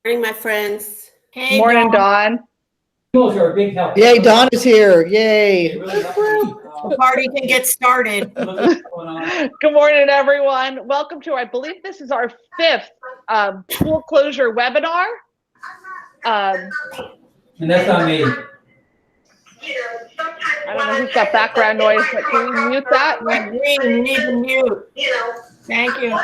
Morning, my friends. Hey, Morning, Dawn. Tools are a big help. Yay, Dawn is here. Yay. It really helps me, the party can get started. look at what's going on. Good morning, everyone. Welcome to, I believe this is our fifth school closure webinar. And that's not me. I don't know who's got background noise, but can we mute that? We need to mute. Thank you.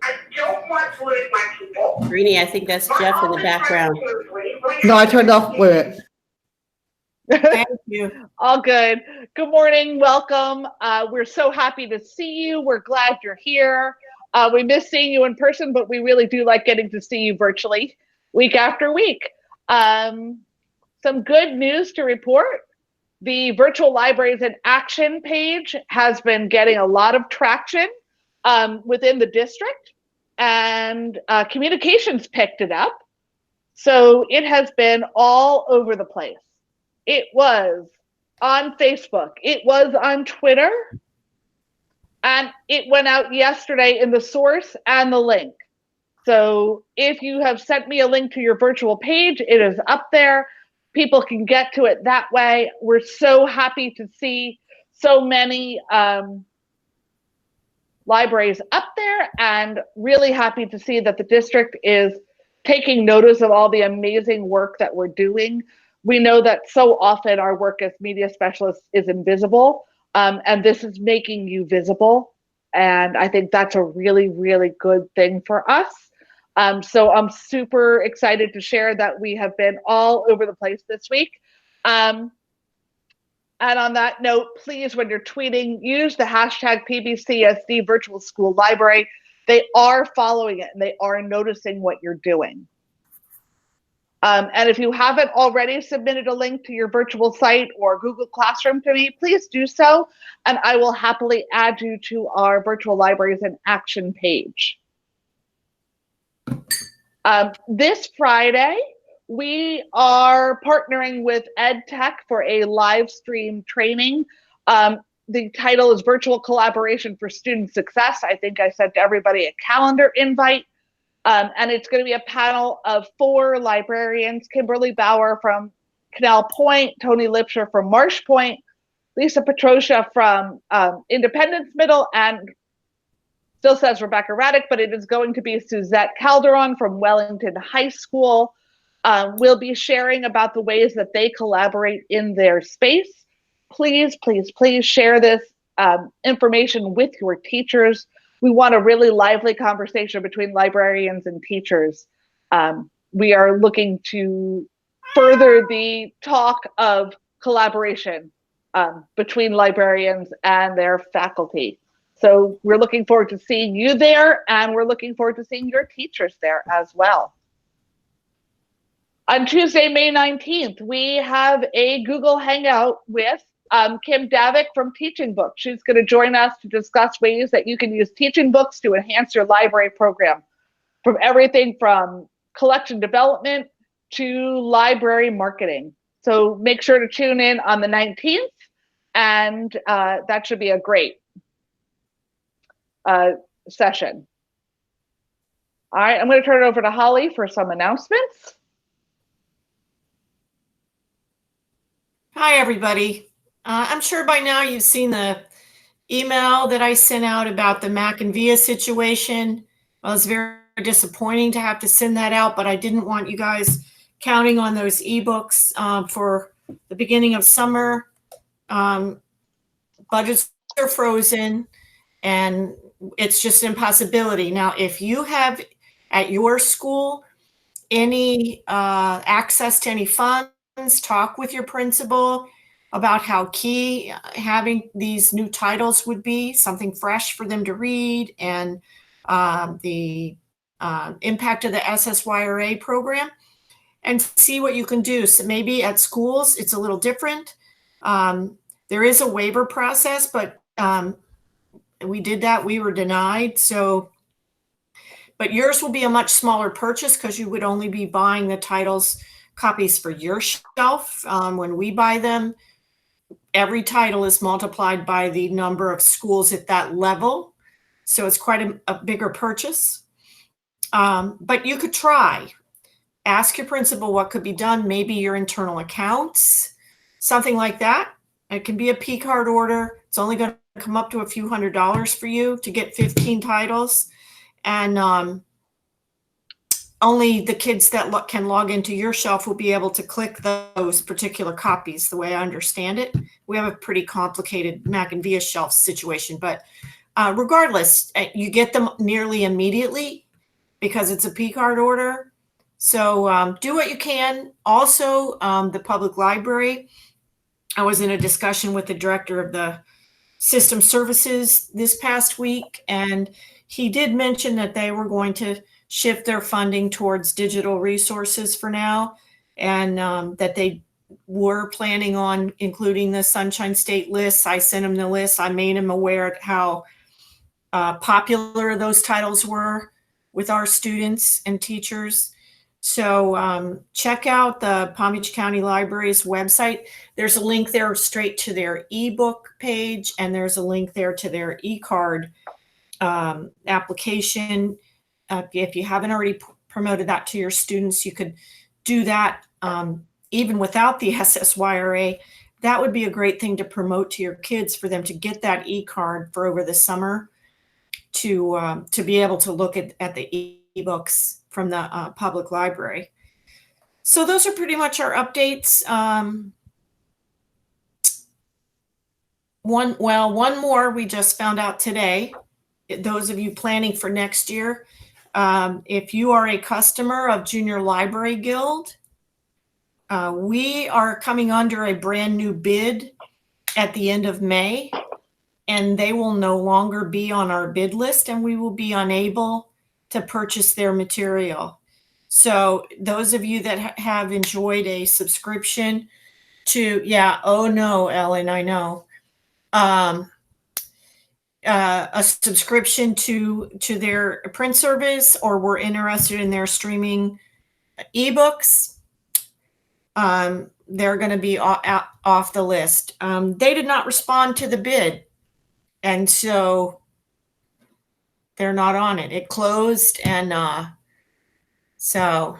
I don't want to lose my people. Rini, I think that's Jeff in the background. No, I turned off. Wait a minute. Thank you. All good. Good morning. Welcome. We're so happy to see you. We're glad you're here. We miss seeing you in person, but we really do like getting to see you virtually week after week. Some good news to report. The Virtual Libraries in Action page has been getting a lot of traction within the district, and communications picked it up. So it has been all over the place. It was on Facebook, it was on Twitter, and it went out yesterday in the source and the link. So if you have sent me a link to your virtual page, it is up there. People can get to it that way. We're so happy to see so many libraries up there, and really happy to see that the district is taking notice of all the amazing work that we're doing. We know that so often our work as media specialists is invisible, and this is making you visible. And I think that's a really, really good thing for us. So I'm super excited to share that we have been all over the place this week. And on that note, please, when you're tweeting, use the hashtag PBCSD Virtual School Library. They are following it and they are noticing what you're doing. And if you haven't already submitted a link to your virtual site or Google Classroom to me, please do so. And I will happily add you to our Virtual Libraries in Action page. This Friday, we are partnering with EdTech for a live stream training. The title is Virtual Collaboration for Student Success. I think I sent everybody a calendar invite. And it's going to be a panel of 4 librarians: Kimberly Bauer from Canal Point, Tony Lipsher from Marsh Point, Lisa Petrosia from Independence Middle, and still says Rebecca Raddick, but it is going to be Suzette Calderon from Wellington High School. We'll be sharing about the ways that they collaborate in their space. Please, please, please share this information with your teachers. We want a really lively conversation between librarians and teachers. We are looking to further the talk of collaboration between librarians and their faculty. So we're looking forward to seeing you there, and we're looking forward to seeing your teachers there as well. On Tuesday, May 19th, we have a Google Hangout with Kim Davick from Teaching Books. She's going to join us to discuss ways that you can use teaching books to enhance your library program, from everything from collection development to library marketing. So make sure to tune in on the 19th, and that should be a great session. All right, I'm going to turn it over to Holly for some announcements. Hi, everybody. I'm sure by now you've seen the email that I sent out about the Mac and Via situation. Well, it's very disappointing to have to send that out, but I didn't want you guys counting on those ebooks for the beginning of summer. Budgets are frozen, and it's just an impossibility. Now, if you have at your school any access to any funds, talk with your principal about how key having these new titles would be, something fresh for them to read, and the impact of the SSYRA program, and see what you can do. So maybe at schools, it's a little different. There is a waiver process, but we did that, we were denied. So, but yours will be a much smaller purchase because you would only be buying the titles, copies for your shelf. When we buy them, every title is multiplied by the number of schools at that level. So it's quite a bigger purchase. But you could try. Ask your principal what could be done, maybe your internal accounts, something like that. It can be a P card order. It's only going to come up to a few $100s for you to get 15 titles. And only the kids that can log into your shelf will be able to click those particular copies, the way I understand it. We have a pretty complicated Mac and Via shelf situation, but regardless, you get them nearly immediately because it's a P card order. So do what you can. Also, the public library, I was in a discussion with the director of the system services this past week, and he did mention that they were going to shift their funding towards digital resources for now, and that they were planning on including the Sunshine State lists. I sent him the list. I made him aware of how popular those titles were with our students and teachers. So check out the Palm Beach County Library's website. There's a link there straight to their ebook page, and there's a link there to their e-card application. If you haven't already promoted that to your students, you could do that even without the SSYRA. That would be a great thing to promote to your kids, for them to get that e-card for over the summer, to be able to look at the ebooks from the public library. So those are pretty much our updates. One more we just found out today. Those of you planning for next year, if you are a customer of Junior Library Guild, we are coming under a brand new bid at the end of May, and they will no longer be on our bid list, and we will be unable to purchase their material. So those of you that have enjoyed a subscription to, oh no, Ellen, I know, a subscription to their print service, or were interested in their streaming ebooks, they're going to be off the list. They did not respond to the bid, and so they're not on it. It closed, and so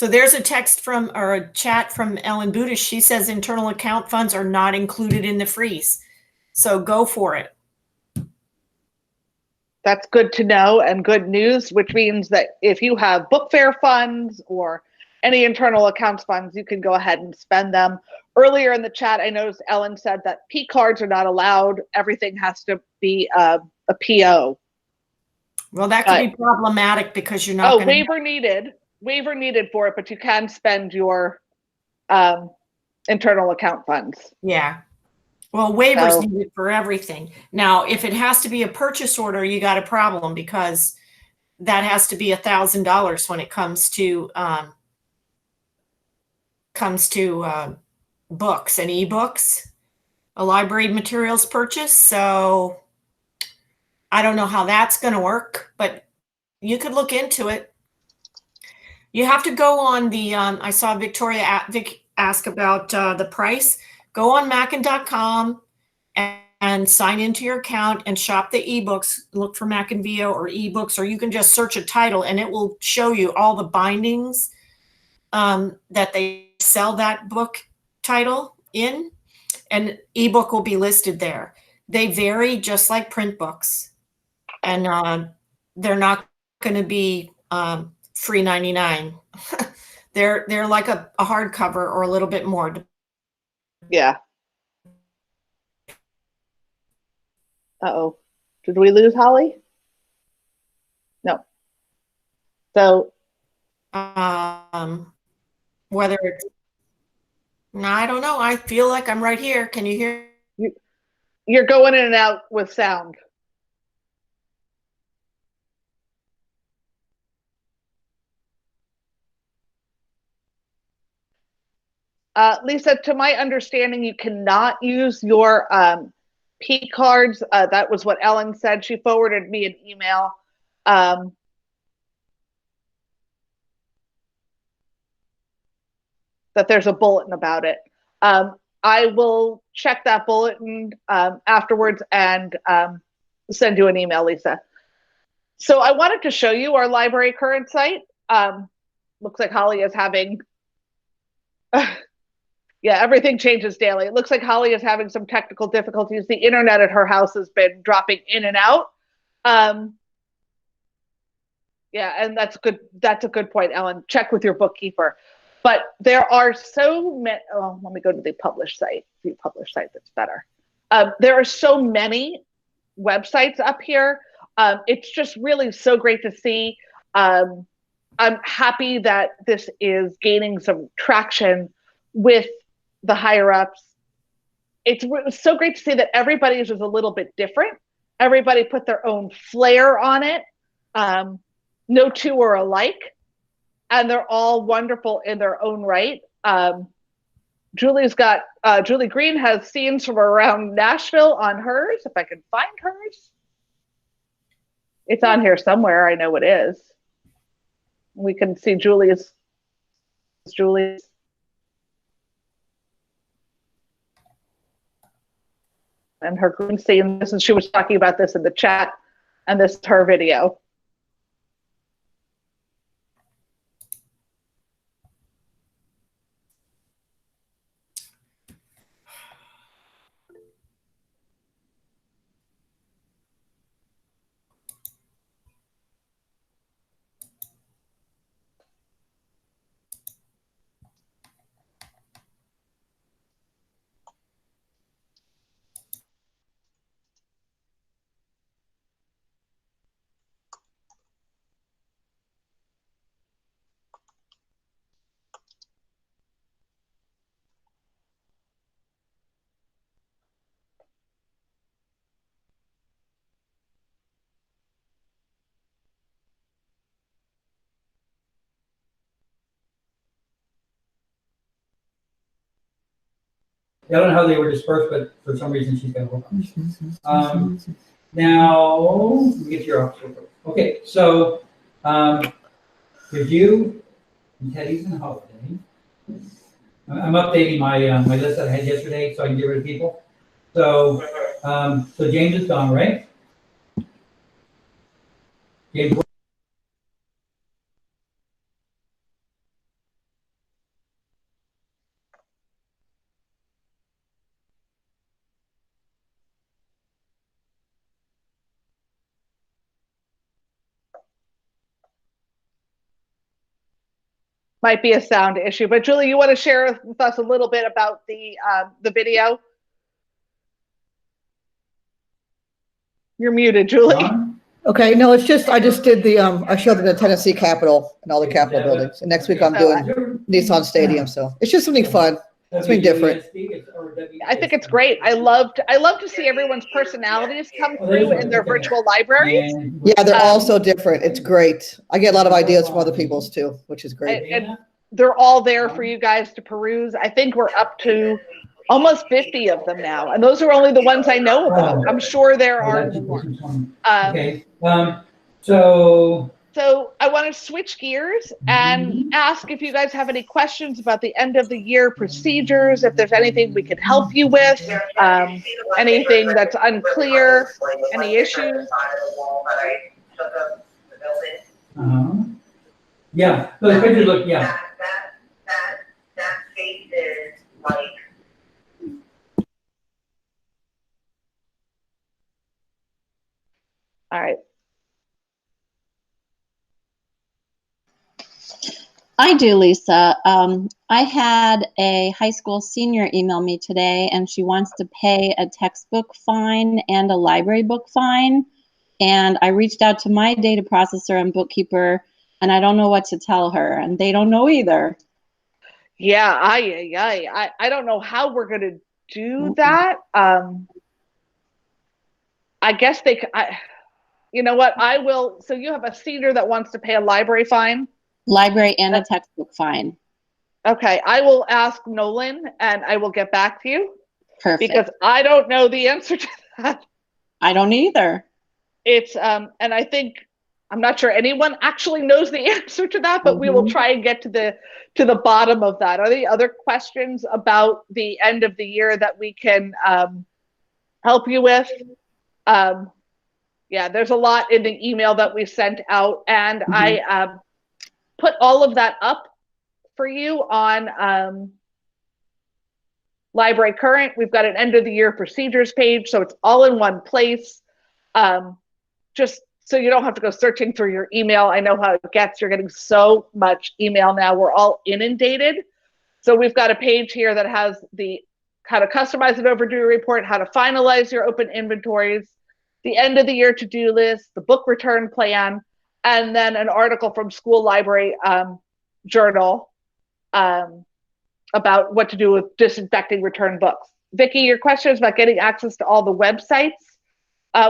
there's a text from, or a chat from Ellen Budish. She says internal account funds are not included in the freeze. So go for it. That's good to know and good news, which means that if you have book fair funds or any internal accounts funds, you can go ahead and spend them. Earlier in the chat, I noticed Ellen said that P cards are not allowed. Everything has to be a PO. Well, that could be problematic because you're not going to. Waiver needed for it, but you can spend your internal account funds. Yeah. Well, waivers needed for everything. Now, if it has to be a purchase order, you got a problem, because that has to be $1,000 when it comes to books and ebooks, a library materials purchase. So I don't know how that's going to work, but you could look into it. You have to go on the, I saw Victoria ask about the price. Go on Mackin.com and sign into your account and shop the ebooks. Look for Mac and Via or ebooks, or you can just search a title and it will show you all the bindings that they sell that book title in, and ebook will be listed there. They vary just like print books, and they're not going to be free 99. They're like a hardcover or a little bit more. Yeah. Uh-oh. Did we lose Holly? No. So whether it's, no, I don't know. I feel like I'm right here. Can you hear? You're going in and out with sound. Lisa, to my understanding, you cannot use your P cards. That was what Ellen said. She forwarded me an email. That there's a bulletin about it. I will check that bulletin afterwards and send you an email, Lisa. So I wanted to show you our library current site. Looks like Holly is having, yeah, everything changes daily. It looks like Holly is having some technical difficulties. The internet at her house has been dropping in and out. Yeah, and that's good. That's a good point, Ellen. Check with your bookkeeper. But there are so many. Oh, let me go to the published site. View published site. That's better. There are so many websites up here. It's just really so great to see. I'm happy that this is gaining some traction with the higher ups. It's so great to see that everybody's is a little bit different. Everybody put their own flair on it. No two are alike, and they're all wonderful in their own right. Julie Green has scenes from around Nashville on hers, if I can find hers. It's on here somewhere, I know it is. We can see Julie's. And her green scene, and she was talking about this in the chat, and this is her video. I don't know how they were dispersed, but for some reason she's got to work on this. Now, let me get to your office real quick. Okay, so review and Teddy's and holiday. I'm updating my my list that I had yesterday so I can get rid of people. So so James is gone, right? James. Might be a sound issue, but Julie, you want to share with us a little bit about the video? You're muted, Julie. John? Okay, no, it's just, I just did the, I showed them the Tennessee Capitol and all the Capitol buildings. And next week I'm doing Nissan Stadium, so it's just something fun. Something different. I think it's great. I love to see everyone's personalities come through in their virtual libraries. Yeah, they're all so different. It's great. I get a lot of ideas from other people's too, which is great. And they're all there for you guys to peruse. I think we're up to almost 50 of them now, and those are only the ones I know about. I'm sure there are more. Okay, so I want to switch gears and ask if you guys have any questions about the end of the year procedures, if there's anything we could help you with, anything that's unclear, any issues. Yeah, so the picture look, yeah. That space is like. All right. I do, Lisa. I had a high school senior email me today, and she wants to pay a textbook fine and a library book fine. And I reached out to my data processor and bookkeeper, and I don't know what to tell her, and they don't know either. Yeah, I don't know how we're going to do that. I guess you know what, I will. So you have a senior that wants to pay a library fine? Library and a textbook fine. Okay, I will ask Nolan and I will get back to you. Perfect. Because I don't know the answer to that. I don't either. It's and I think I'm not sure anyone actually knows the answer to that, but we will try and get to the bottom of that. Are there other questions about the end of the year that we can help you with? Yeah, there's a lot in the email that we sent out, and I put all of that up for you on Library Current. We've got an end of the year procedures page, so it's all in one place. Just so you don't have to go searching through your email. I know how it gets. You're getting so much email now. We're all inundated. So we've got a page here that has the how to customize an overdue report, how to finalize your open inventories, the end of the year to-do list, the book return plan, and then an article from School Library Journal about what to do with disinfecting returned books. Vicki, your question is about getting access to all the websites.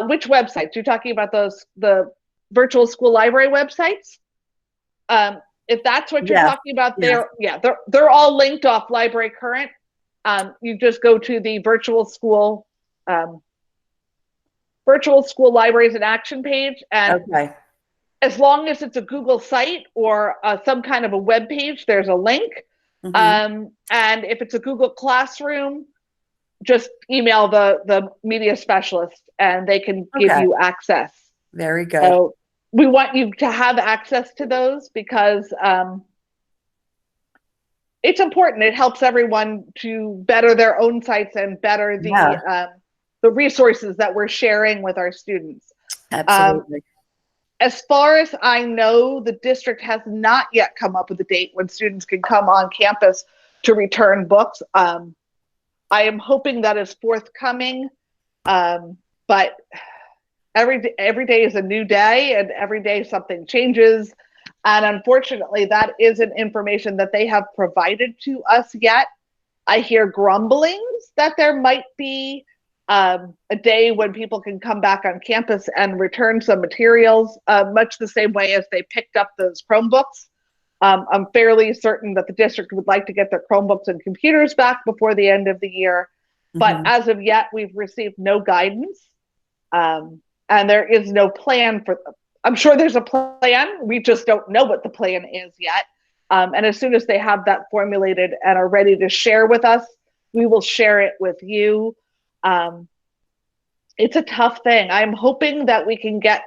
Which websites? You're talking about the virtual school library websites? If that's what you're talking about, they're all linked off Library Current. You just go to the virtual school libraries in action page, and as long as it's a Google site or some kind of a web page, there's a link. And if it's a Google Classroom, just email the media specialist and they can give you access. Very good. So we want you to have access to those because it's important. It helps everyone to better their own sites and better the resources that we're sharing with our students. Absolutely. As far as I know, the district has not yet come up with a date when students can come on campus to return books. I am hoping that is forthcoming, but every day is a new day, and every day something changes. And unfortunately, that isn't information that they have provided to us yet. I hear grumblings that there might be a day when people can come back on campus and return some materials, much the same way as they picked up those Chromebooks. I'm fairly certain that the district would like to get their Chromebooks and computers back before the end of the year. But as of yet, we've received no guidance. And there is no plan for, I'm sure there's a plan. We just don't know what the plan is yet. And as soon as they have that formulated and are ready to share with us, we will share it with you. It's a tough thing. I'm hoping that we can get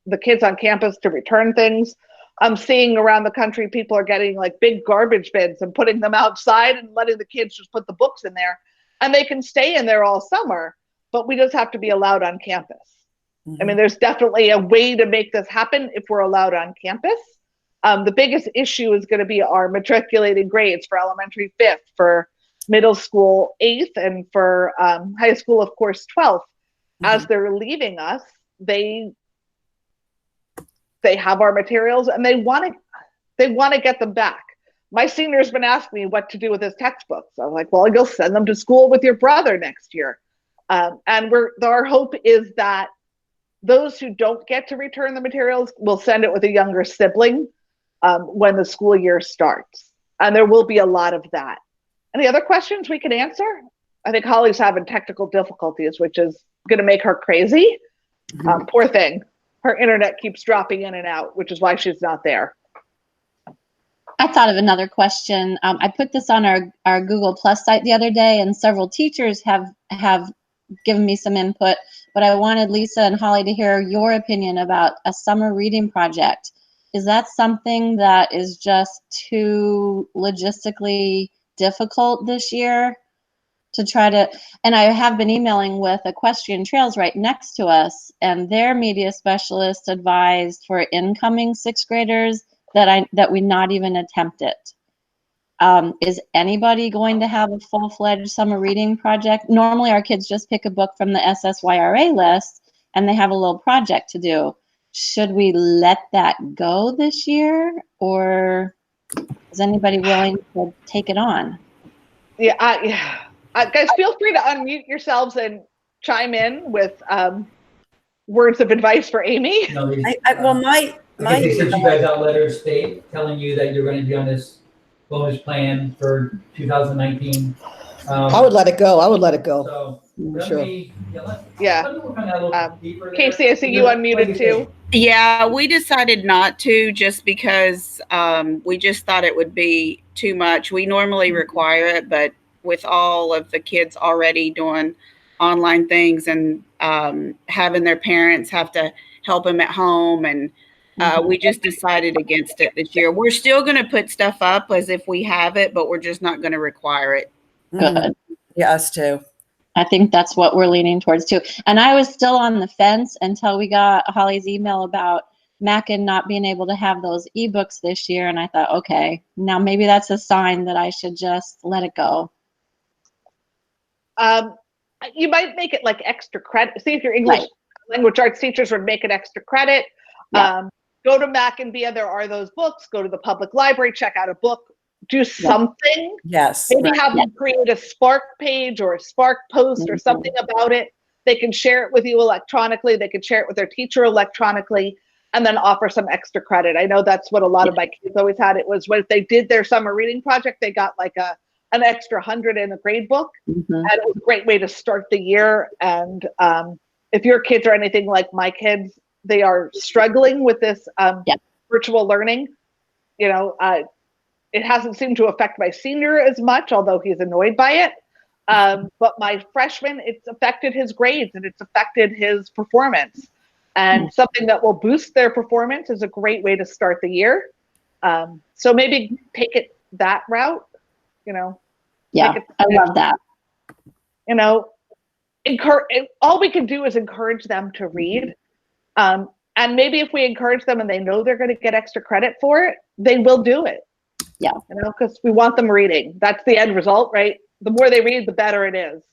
the kids on campus to return things. I'm seeing around the country, people are getting like big garbage bins and putting them outside and letting the kids just put the books in there, and they can stay in there all summer, but we just have to be allowed on campus. I mean, there's definitely a way to make this happen if we're allowed on campus. The biggest issue is going to be our matriculating grades for elementary 5th, for middle school 8th, and for high school, of course, 12th. As they're leaving us, they have our materials and they want to get them back. My senior's been asking me what to do with his textbooks. I'm like, well, you'll send them to school with your brother next year. And our hope is that those who don't get to return the materials will send it with a younger sibling when the school year starts. And there will be a lot of that. Any other questions we can answer? I think Holly's having technical difficulties, which is going to make her crazy. Poor thing. Her internet keeps dropping in and out, which is why she's not there. I thought of another question. I put this on our Google Plus site the other day, and several teachers have given me some input, but I wanted Lisa and Holly to hear your opinion about a summer reading project. Is that something that is just too logistically difficult this year to try to, and I have been emailing with Equestrian Trails right next to us, and their media specialist advised for incoming 6th graders that we not even attempt it. Is anybody going to have a full-fledged summer reading project? Normally our kids just pick a book from the SSYRA list and they have a little project to do. Should we let that go this year, or is anybody willing to take it on? Yeah, guys, feel free to unmute yourselves and chime in with words of advice for Amy. No, they, My they sent you guys out letters telling you that you're going to be on this bonus plan for 2019. I would let it go. So Sure. Yeah. Let me work on that a little deeper. Casey, I see you unmuted too. Yeah, we decided not to, just because we just thought it would be too much. We normally require it, but with all of the kids already doing online things and having their parents have to help them at home. And we just decided against it this year. We're still going to put stuff up as if we have it, but we're just not going to require it. Good. Yeah, us too. I think that's what we're leaning towards too. And I was still on the fence until we got Holly's email about Mackin not being able to have those ebooks this year. And I thought, okay, now maybe that's a sign that I should just let it go. You might make it like extra credit. See if your English language arts teachers would make it extra credit. Yeah. Go to Mackin-Via, there are those books. Go to the public library, check out a book, do something. Yes. Maybe have them create a Spark page or a Spark post or something about it. They can share it with you electronically. They can share it with their teacher electronically, and then offer some extra credit. I know that's what a lot of my kids always had. It was when if they did their summer reading project, they got like an extra 100 in the grade book. And it was a great way to start the year. And if your kids are anything like my kids, they are struggling with this virtual learning. You know, it hasn't seemed to affect my senior as much, although he's annoyed by it. But my freshman, it's affected his grades and it's affected his performance. And something that will boost their performance is a great way to start the year. So maybe take it that route, you know. Yeah, I love that. You know, all we can do is encourage them to read. And maybe if we encourage them and they know they're going to get extra credit for it, they will do it. Yeah. You know, because we want them reading. That's the end result, right? The more they read, the better it is.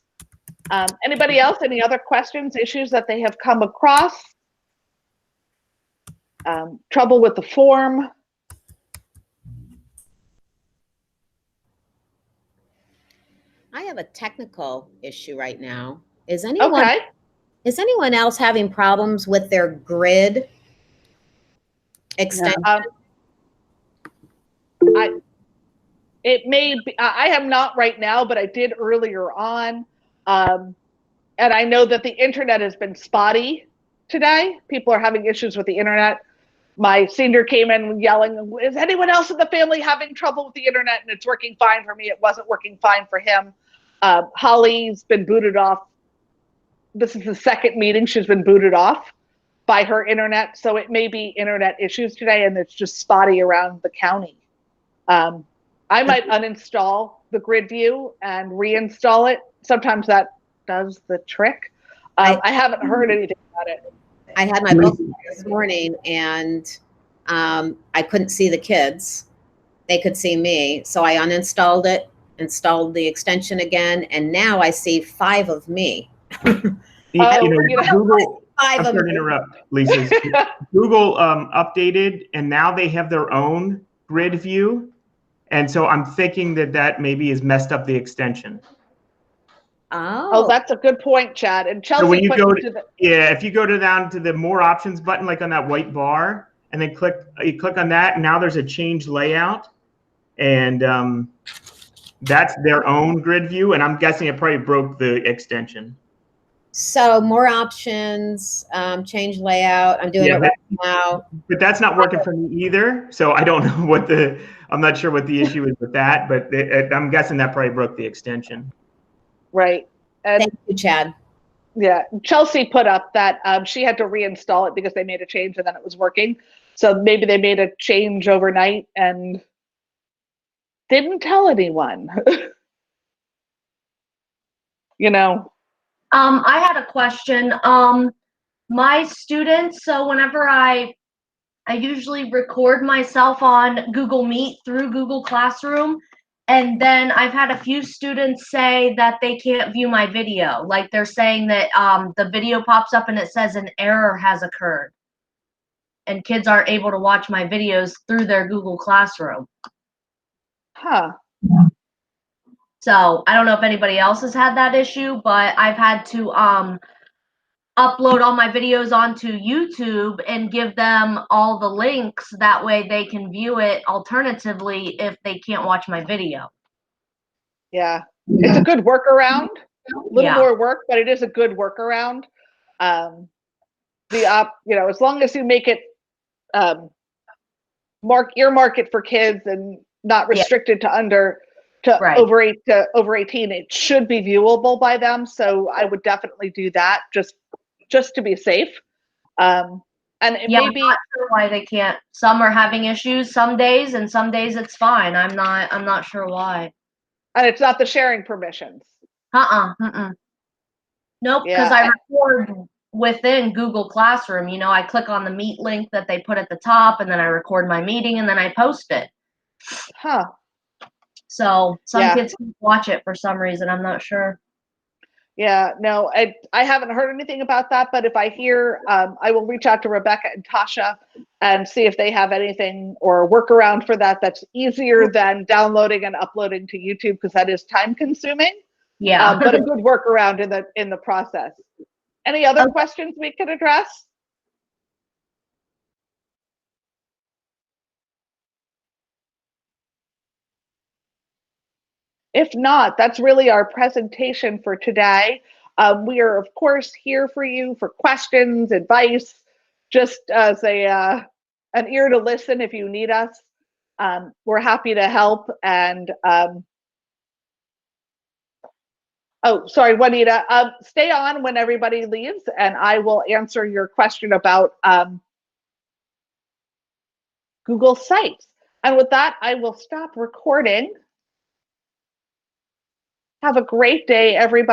Anybody else? Any other questions, issues that they have come across? Trouble with the form? I have a technical issue right now. Is anyone else having problems with their grid extension? It may be, I am not right now, but I did earlier on. And I know that the internet has been spotty today. People are having issues with the internet. My senior came in yelling, is anyone else in the family having trouble with the internet? And it's working fine for me. It wasn't working fine for him. Holly's been booted off. This is the second meeting she's been booted off by her internet. So it may be internet issues today and it's just spotty around the county. I might uninstall the grid view and reinstall it. Sometimes that does the trick. I haven't heard anything about it. I had my book this morning and I couldn't see the kids. They could see me. So I uninstalled it, installed the extension again, and now I see 5 of me. Google, I'm sorry to interrupt, Lisa. Google updated, and now they have their own grid view. And so I'm thinking that maybe has messed up the extension. Oh, that's a good point, Chad. And Chelsea, so when you if you go down to the more options button, like on that white bar, and then you click on that, and now there's a change layout, and that's their own grid view. And I'm guessing it probably broke the extension. so more options, change layout. I'm doing it right now. But that's not working for me either. So I don't know I'm not sure what the issue is with that, but I'm guessing that probably broke the extension. Right. And Thank you, Chad. yeah, Chelsea put up that she had to reinstall it because they made a change and then it was working. So maybe they made a change overnight and didn't tell anyone. You know. I had a question. My students, so whenever I usually record myself on Google Meet through Google Classroom, and then I've had a few students say that they can't view my video. Like they're saying that the video pops up and it says an error has occurred. And kids aren't able to watch my videos through their Google Classroom. Huh. So I don't know if anybody else has had that issue, but I've had to upload all my videos onto YouTube and give them all the links. That way they can view it alternatively if they can't watch my video. Yeah, it's a good workaround. A little more work, but it is a good workaround. As long as you make it earmark it for kids and not restricted to under to Right. over 18, it should be viewable by them. So I would definitely do that just to be safe. And it Yeah, may I'm be, not sure why they can't. Some are having issues some days, and some days it's fine. I'm not sure why. and it's not the sharing permissions. Mm-mm. Nope, because Yeah. I record within Google Classroom. You know, I click on the Meet link that they put at the top, and then I record my meeting, and then I post it. Huh. So some Yeah. kids can watch it for some reason. I'm not sure. Yeah, no, I haven't heard anything about that, but if I hear, I will reach out to Rebecca and Tasha and see if they have anything or a workaround for that that's easier than downloading and uploading to YouTube, because that is time consuming. Yeah. But a good workaround in the process. Any other Okay. questions we could address? If not, that's really our presentation for today. We are, of course, here for you for questions, advice, just as an ear to listen if you need us. We're happy to help. And oh, sorry, Juanita, stay on when everybody leaves, and I will answer your question about Google Sites. And with that, I will stop recording. Have a great day, everybody.